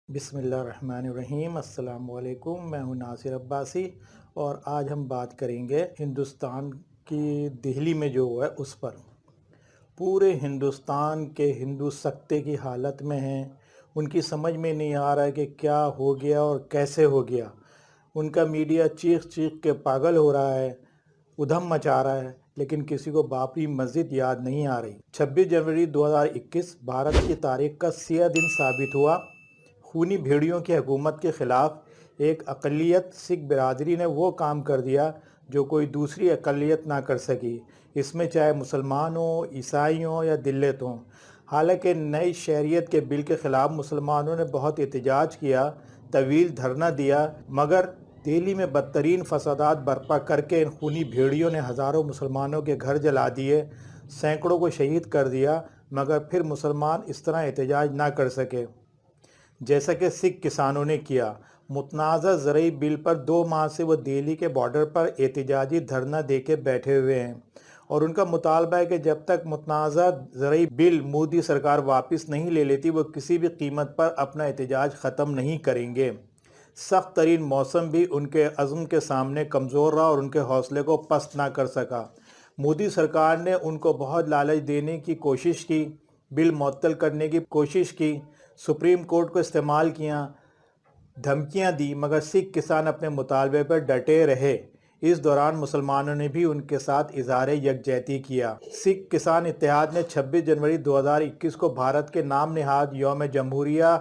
बिस्मिल्लाहिर्रहमानिर्रहीम। अस्सलाम वालेकुम। मैं हूं नासिर अब्बासी और आज हम बात करेंगे हिंदुस्तान की दिल्ली में जो है उस पर। पूरे हिंदुस्तान के हिंदू सख्ते की हालत में हैं। उनकी समझ में नहीं आ रहा है कि क्या हो गया और कैसे हो गया। उनका मीडिया चीख चीख के पागल हो रहा है, उधम मचा रहा है, लेकिन किसी को बाबरी मस्जिद याद नहीं आ रही। 26 जनवरी 2021 भारत की तारीख का सिया दिन साबित हुआ। खूनी भेड़ियों की हुकूमत के ख़िलाफ़ एक अक़लियत सिख बिरादरी ने वो काम कर दिया जो कोई दूसरी अक़लियत ना कर सकी, इसमें चाहे मुसलमान हो, ईसाई हों या दिल्लत हों। हालांकि नई शरीयत के बिल के ख़िलाफ़ मुसलमानों ने बहुत एहतजाज किया, तवील धरना दिया, मगर दिल्ली में बदतरीन फसादात बर्पा करके इन खूनी भेड़ियों ने हज़ारों मुसलमानों के घर जला दिए, सैकड़ों को शहीद कर दिया, मगर फिर मुसलमान इस तरह एहतजाज ना कर सके जैसा कि सिख किसानों ने किया। मुतनाज़ा ज़रई बिल पर 2 माह से वो दिल्ली के बॉर्डर पर एहतजाजी धरना देके बैठे हुए हैं और उनका मुतालबा है कि जब तक मुतनाज़ा ज़रई बिल मोदी सरकार वापस नहीं ले लेती, वो किसी भी कीमत पर अपना एहतजाज ख़त्म नहीं करेंगे। सख्त तरीन मौसम भी उनके अज़्म के सामने कमज़ोर रहा और उनके हौसले को पस्त ना कर सका। मोदी सरकार ने उनको बहुत लालच देने की कोशिश की, बिल मुअत्तल करने की कोशिश की, सुप्रीम कोर्ट को इस्तेमाल किया, धमकियां दी, मगर सिख किसान अपने मुतालबे पर डटे रहे। इस दौरान मुसलमानों ने भी उनके साथ इजहार यकजहती किया। सिख किसान इत्तेहाद ने 26 जनवरी 2021 को भारत के नाम निहाद यौम जमहूरिया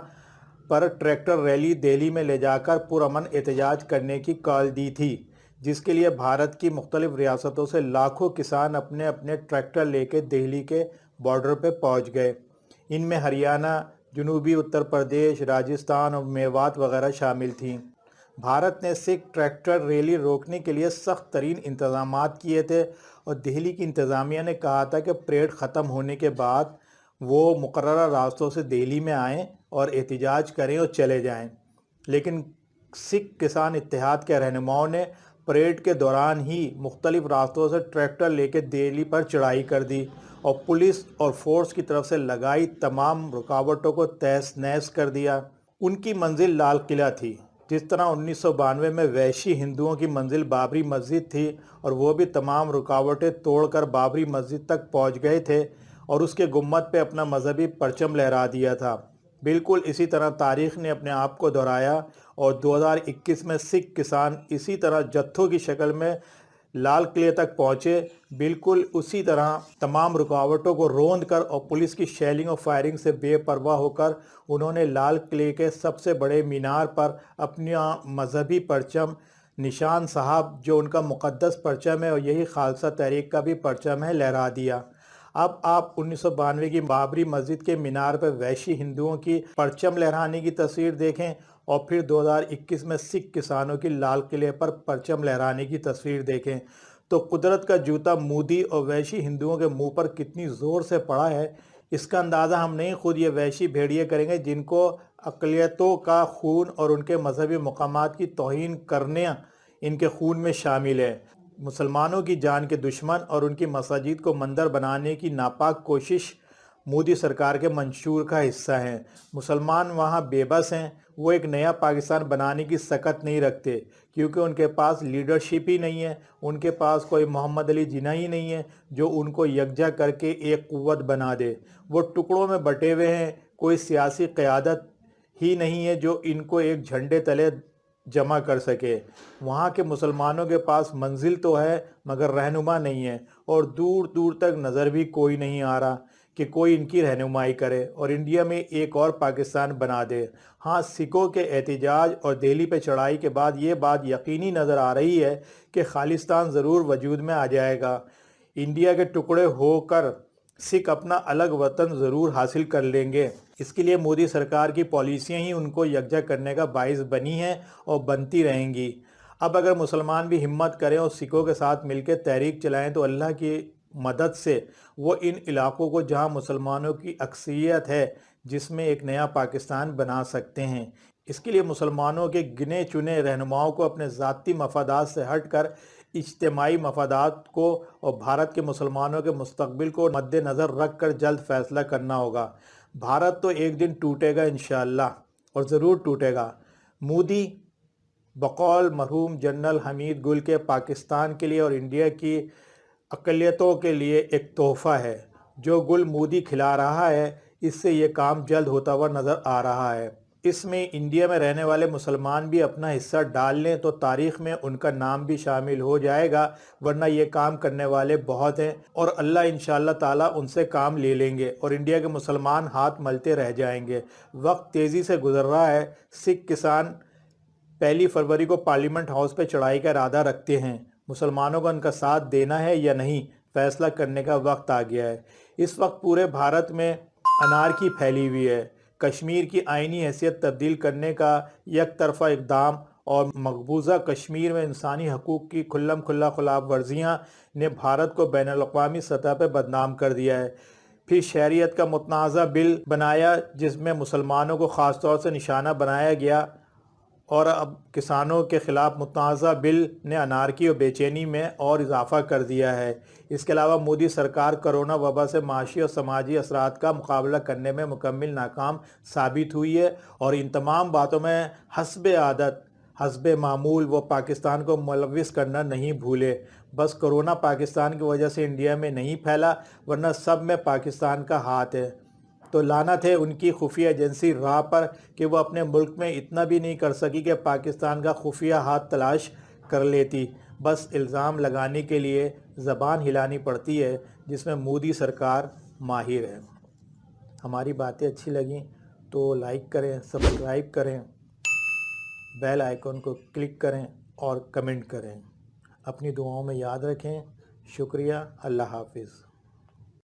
पर ट्रैक्टर रैली दिल्ली में ले जाकर पुरअमन एहतजाज करने की कॉल दी थी, जिसके लिए भारत की मुख्तलिफ रियासतों से लाखों किसान अपने अपने ट्रैक्टर लेकर दिल्ली के बॉर्डर पर पहुंच गए। इनमें हरियाणा, जनूबी उत्तर प्रदेश, राजस्थान और मेवात वगैरह शामिल थीं। भारत ने सिख ट्रैक्टर रैली रोकने के लिए सख्त तरीन इंतजामात किए थे और दिल्ली की इंतज़ामिया ने कहा था कि परेड ख़त्म होने के बाद वो मुकर्ररा रास्तों से दिल्ली में आएँ और एहतजाज करें और चले जाएं। लेकिन सिख किसान इत्तेहाद के रहनुमाओं ने परेड के दौरान ही मुख्तलिफ रास्तों से ट्रैक्टर लेकर दिल्ली पर चढ़ाई कर दी और पुलिस और फोर्स की तरफ से लगाई तमाम रुकावटों को तहस नहस कर दिया। उनकी मंजिल लाल किला थी, जिस तरह 1992 में वैशी हिंदुओं की मंजिल बाबरी मस्जिद थी और वो भी तमाम रुकावटें तोड़कर बाबरी मस्जिद तक पहुंच गए थे और उसके गुम्मद पे अपना मजहबी परचम लहरा दिया था। बिल्कुल इसी तरह तारीख़ ने अपने आप को दोहराया और 2021 में सिख किसान इसी तरह जत्थों की शक्ल में लाल किले तक पहुंचे। बिल्कुल उसी तरह तमाम रुकावटों को रोंद कर और पुलिस की शेलिंग और फायरिंग से बेपरवाह होकर उन्होंने लाल किले के सबसे बड़े मीनार पर अपना मजहबी परचम, निशान साहब जो उनका मुक़द्दस परचम है और यही खालसा तहरीक का भी परचम है, लहरा दिया। अब आप 1992 की बाबरी मस्जिद के मीनार पर वैशी हिंदुओं की परचम लहराने की तस्वीर देखें और फिर 2021 में सिख किसानों की लाल किले पर परचम लहराने की तस्वीर देखें, तो कुदरत का जूता मोदी और वैशी हिंदुओं के मुंह पर कितनी ज़ोर से पड़ा है, इसका अंदाज़ा हम नहीं खुद ये वैशी भेड़िए करेंगे जिनको अक़लियतों का खून और उनके मजहबी मकामात की तौहीन करने इनके खून में शामिल है। मुसलमानों की जान के दुश्मन और उनकी मसाजिद को मंदिर बनाने की नापाक कोशिश मोदी सरकार के मंशूर का हिस्सा हैं। मुसलमान वहाँ बेबस हैं, वो एक नया पाकिस्तान बनाने की सकत नहीं रखते क्योंकि उनके पास लीडरशिप ही नहीं है, उनके पास कोई मोहम्मद अली जिन्ना ही नहीं है जो उनको यकजा करके एक क़ुव्वत बना दे। वो टुकड़ों में बटे हुए हैं, कोई सियासी क़यादत ही नहीं है जो इनको एक झंडे तले जमा कर सके। वहाँ के मुसलमानों के पास मंजिल तो है मगर रहनुमा नहीं है और दूर दूर तक नज़र भी कोई नहीं आ रहा कि कोई इनकी रहनुमाई करे और इंडिया में एक और पाकिस्तान बना दे। हाँ, सिखों के एहतजाज और दिल्ली पे चढ़ाई के बाद ये बात यकीनी नज़र आ रही है कि खालिस्तान ज़रूर वजूद में आ जाएगा। इंडिया के टुकड़े होकर सिख अपना अलग वतन ज़रूर हासिल कर लेंगे। इसके लिए मोदी सरकार की पॉलिसियां ही उनको यकजा करने का बाइस बनी हैं और बनती रहेंगी। अब अगर मुसलमान भी हिम्मत करें और सिखों के साथ मिलकर तहरीक चलाएं तो अल्लाह की मदद से वो इन इलाक़ों को जहां मुसलमानों की अक्सरियत है जिसमें एक नया पाकिस्तान बना सकते हैं। इसके लिए मुसलमानों के गिने चुने रहनुमाओं को अपने ज़ाती मफादात से हट कर इज्तिमाई मफादात को और भारत के मुसलमानों के मुस्तकबिल को मद्देनज़र रख कर जल्द फ़ैसला करना होगा। भारत तो एक दिन टूटेगा इंशाअल्लाह اور ضرور ٹوٹے گا۔ مودی بقول مرحوم جنرل حمید گل کے پاکستان کے لیے اور انڈیا کی اقلیتوں کے لیے ایک تحفہ ہے۔ جو گل مودی کھلا رہا ہے اس سے یہ کام جلد ہوتا ہوا نظر آ رہا ہے۔ اس میں انڈیا میں رہنے والے مسلمان بھی اپنا حصہ ڈال لیں تو تاریخ میں ان کا نام بھی شامل ہو جائے گا، ورنہ یہ کام کرنے والے بہت ہیں اور اللہ انشاءاللہ تعالیٰ ان سے کام لے لیں گے اور انڈیا کے مسلمان ہاتھ ملتے رہ جائیں گے۔ وقت تیزی سے گزر رہا ہے۔ سکھ کسان 1 فروری کو پارلیمنٹ ہاؤس پہ چڑھائی کا ارادہ رکھتے ہیں۔ مسلمانوں کو ان کا ساتھ دینا ہے یا نہیں، فیصلہ کرنے کا وقت آ گیا ہے۔ اس وقت پورے بھارت میں انارکی پھیلی ہوئی ہے۔ کشمیر کی آئینی حیثیت تبدیل کرنے کا یک طرفہ اقدام اور مقبوضہ کشمیر میں انسانی حقوق کی کھلم کھلا خلاف ورزیاں نے بھارت کو بین الاقوامی سطح پہ بدنام کر دیا ہے۔ پھر شہریت کا متنازع بل بنایا جس میں مسلمانوں کو خاص طور سے نشانہ بنایا گیا، اور اب کسانوں کے خلاف متنازع بل نے انارکی اور بے چینی میں اور اضافہ کر دیا ہے۔ اس کے علاوہ مودی سرکار کرونا وبا سے معاشی اور سماجی اثرات کا مقابلہ کرنے میں مکمل ناکام ثابت ہوئی ہے، اور ان تمام باتوں میں حسب عادت حسب معمول وہ پاکستان کو ملوث کرنا نہیں بھولے۔ بس کرونا پاکستان کی وجہ سے انڈیا میں نہیں پھیلا، ورنہ سب میں پاکستان کا ہاتھ ہے۔ تو لعنت ہے ان کی خفیہ ایجنسی راہ پر کہ وہ اپنے ملک میں اتنا بھی نہیں کر سکی کہ پاکستان کا خفیہ ہاتھ تلاش کر لیتی۔ بس الزام لگانے کے لیے زبان ہلانی پڑتی ہے، جس میں مودی سرکار ماہر ہے۔ ہماری باتیں اچھی لگیں تو لائک کریں، سبسکرائب کریں، بیل آئیکن کو کلک کریں اور کمنٹ کریں۔ اپنی دعاؤں میں یاد رکھیں۔ شکریہ۔ اللہ حافظ۔